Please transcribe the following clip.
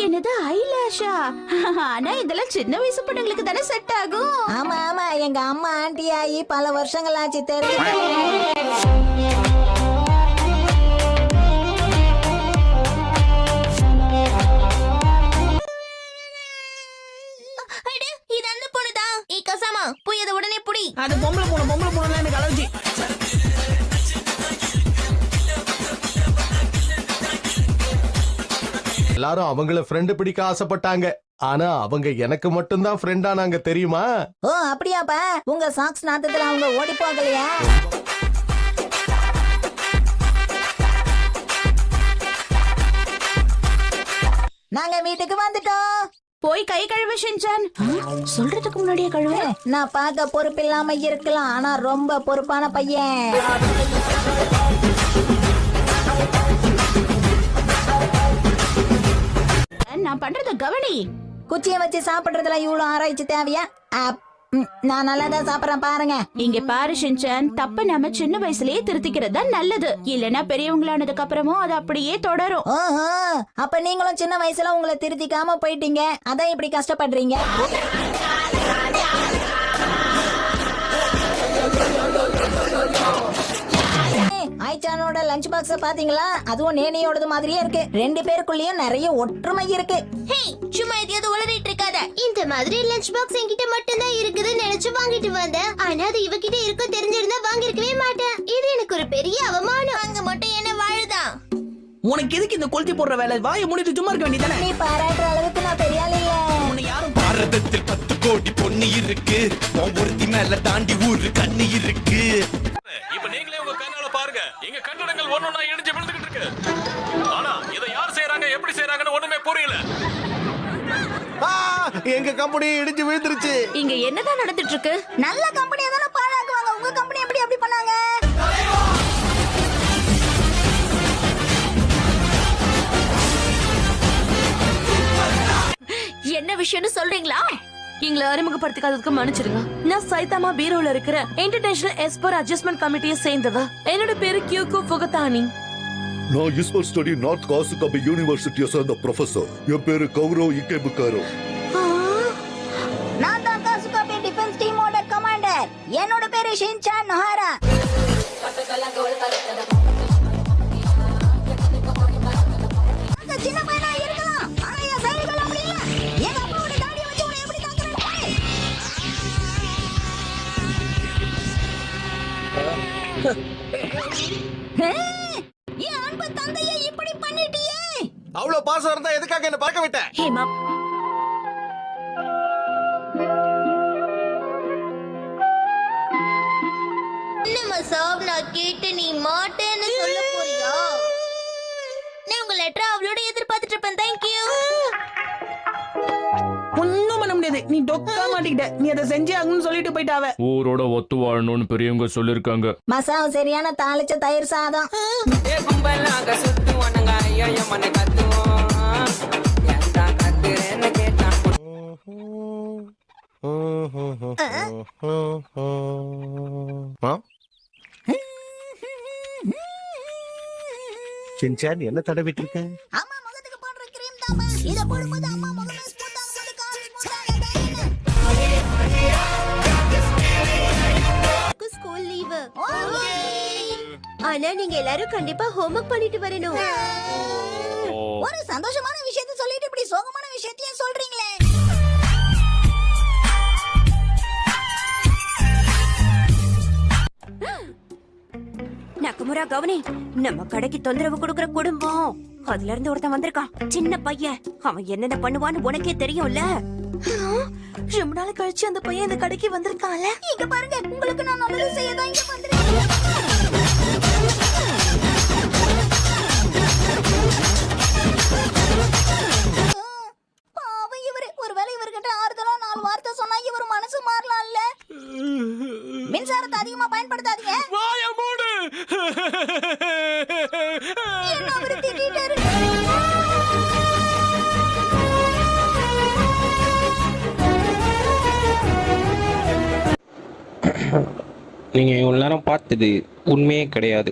என்னது ஐலாஷா? ஆனா இதெல்லாம் சின்ன வயசு பொண்ணுங்களுக்கு தானே செட் ஆகும். ஆமா ஆமா, எங்க அம்மா ஆண்டி ஆகி பல வருஷங்கள் ஆச்சு தெரியும். இது அந்த பொண்ணுதான். ஏ கசாமா, போய் அத உடனே புடி. அது பொம்பளை பொண்ணு எனக்கு அலர்ஜி. எல்லாரும் அவங்கள ஃப்ரெண்டு பிடிக்க ஆசைப்பட்டாங்க. ஆனா அவங்க எனக்கு மட்டும்தான் ஃப்ரெண்டா நாங்க தெரியுமா? ஓ அப்படியாப்பா, உங்க சாக்ஸ் நாத்தத்துல அவங்க ஓடி போகலையா? நாங்க வீட்டுக்கு வந்துட்டோம். போய் கை கழுவ ஷின்சான். சொல்றதுக்கு முன்னாடியே கழுவ. நான் பார்க்க பொறுப்பு இல்லாம இருக்கலாம், ஆனா ரொம்ப பொறுப்பான பையன். நான் பண்றத கவனி. குச்சியை வச்சு சாப்பிடுறதுல இவ்வளவு ஆராய்ச்சி தேவையா? நான் நல்லாதான் சாப்பிடறேன் பாருங்க. இங்க பாரு ஷின்சான், தப்ப நாம சின்ன வயசுலயே திருத்திக்கிறது தான் நல்லது. இல்லனா பெரியவங்களானதுக்கு அப்புறமும் அது அப்படியே தொடரும். ஓஹோ, அப்ப நீங்களும் சின்ன வயசுல உங்களை திருத்திக்காம போயிட்டீங்க, அதான் இப்படி கஷ்டப்படுறீங்க. ஐச்சானோட லஞ்ச் பாக்ஸ் பாத்தீங்களா? அதுவும் நேனியோடது மாதிரியே இருக்கு. ரெண்டு பேருக்குள்ளயும் நிறைய ஒற்றுமை இருக்கு. சும்மா எதையாவது உளறிட்டு இருக்காத. இந்த மாதிரி லஞ்ச் பாக்ஸ் என்கிட்ட மட்டும் தான் இருக்குதுன்னு நினைச்சு வாங்கிட்டு வந்தேன். ஆனா அது இவகிட்ட இருக்கும் தெரிஞ்சிருந்தா வாங்கிருக்கவே மாட்டேன். இது எனக்கு ஒரு பெரிய அவமானம். அங்க மட்டும் என்ன வாழுதான். உனக்கு எதுக்கு இந்த கொளுத்தி போடுற வேலை? வாயை மூடிட்டு சும்மா இருக்க வேண்டியதானே? நீ பாராட்டுற அளவுக்கு நான் பெரிய ஆள் இல்ல. உன்னை யாரும் பாரதத்தில் 10 கோடி பொண்ணு இருக்கு, ஒருத்தி மேல தாண்டி ஊரு கண்ணு இருக்கு. இப்ப நீங்களே உங்க கண்ணால பாருங்க, எங்க கட்டடங்கள் ஒன்னொன்னா இடிஞ்சு விழுந்துகிட்டு இருக்கு. ஆனா இதை யார் செய்யறாங்க, எப்படி செய்யறாங்கன்னு ஒண்ணுமே புரியல. எங்க கம்பெனி இடிஞ்சு விழுந்துருச்சு. இங்க என்னதான் நடந்துட்டு இருக்கு? நல்ல கம்பெனியா தான பாழாக்குவாங்க. உங்க கம்பெனி எப்படி அப்படி பண்ணாங்க? என்ன விஷயம்னு சொல்றீங்களா? எங்களை அறிமுகப்படுத்திக்காததுக்கு மன்னிச்சிருங்க. நான் சைதாமா பீரோல இருக்கிற இன்டர்நேஷனல் எஸ்போர் அட்ஜஸ்ட்மெண்ட் கமிட்டியை சேர்ந்தவ. என்னோட பேரு கியூகோ ஃபுகதானி. நான் எஸ்போர் ஸ்டடி நார்த் காசுகபி யூனிவர்சிட்டியை சேர்ந்த ப்ரொஃபசர். என் பேரு கௌரவ் இக்கேபுக்காரோ. நான் தான் காசுகாபி டிஃபென்ஸ் டீமோட கமாண்டர். என்னோட பேரு ஷின்சான் நோஹாரா. சின்ன பையனா இருக்கலாம், ஆனா என் செயல்கள் அப்படி இல்ல. எங்க அப்பாவோட தாடியை வச்சு உன்னை எப்படி தாக்குறேன்? என் அன்பு தந்தையை இப்படி பண்ணிட்டியே. அவ்வளவு பாசம் இருந்தா எதுக்காக என்ன பார்க்க விட்ட? ஹேமா, நான் கேட்டு நீ மாட்டேன்னு சொல்ல போறியா? நான் உங்க லெட்டர் அவளோட எதிர்பார்த்துட்டு இருப்பேன். தேங்க்யூ. ஒண்ணும் பண்ண முடியாது. நீ டொக்கா மாட்டிக்கிட்ட. நீ அதை செஞ்சே ஆகணும்னு சொல்லிட்டு போயிட்டாவ. ஊரோட ஒத்து வாழணும்னு பெரியவங்க சொல்லிருக்காங்க. மசாவும் சரியான தாளிச்ச தயிர் சாதம். சின்சான் என்ன தடவிட்டு இருக்க? அம்மா முகத்துக்கு போடுற கிரீம் தாமா. இத போடும்போது அம்மா முகமே ஸ்மூத் ஆகும்போது கால் ஸ்மூத் ஆகுது. School leave. ஆனா நீங்க எல்லாரும் கண்டிப்பா ஹோம்வொர்க் பண்ணிட்டு வரணும். ஒரு சந்தோஷமான விஷயத்தை சொல்லிட்டு இப்படி சோகமான விஷயத்தையும் சொல்றீங்களே. நக்கமுரா கவனி, நம்ம கடைக்கு தொந்தரவு கொடுக்கற குடும்பம். அதுல இருந்து ஒருத்தன் வந்திருக்கான், சின்ன பையன். அவன் என்னென்ன பண்ணுவான்னு உனக்கே தெரியும்ல. ரொம்ப நாள் கழிச்சு அந்த பையன் இந்த கடைக்கு வந்திருக்கான்ல. இங்க பாருங்க, உங்களுக்கு நான் நல்லது செய்யதான் இங்க வந்திருக்கேன். பாவம் இவரு. ஒருவேளை இவர்கிட்ட ஆறுதலா 4 வார்த்தை சொன்னா இவர் மனசு மாறலாம்ல. மின்சாரத்தை அதிகமா பயன்படுத்தாதீங்க. வாயை மூடு. என்ன அவரு திட்டிட்டாரு? நீங்கள் இவ்வளோ நேரம் பார்த்தது உண்மையே கிடையாது.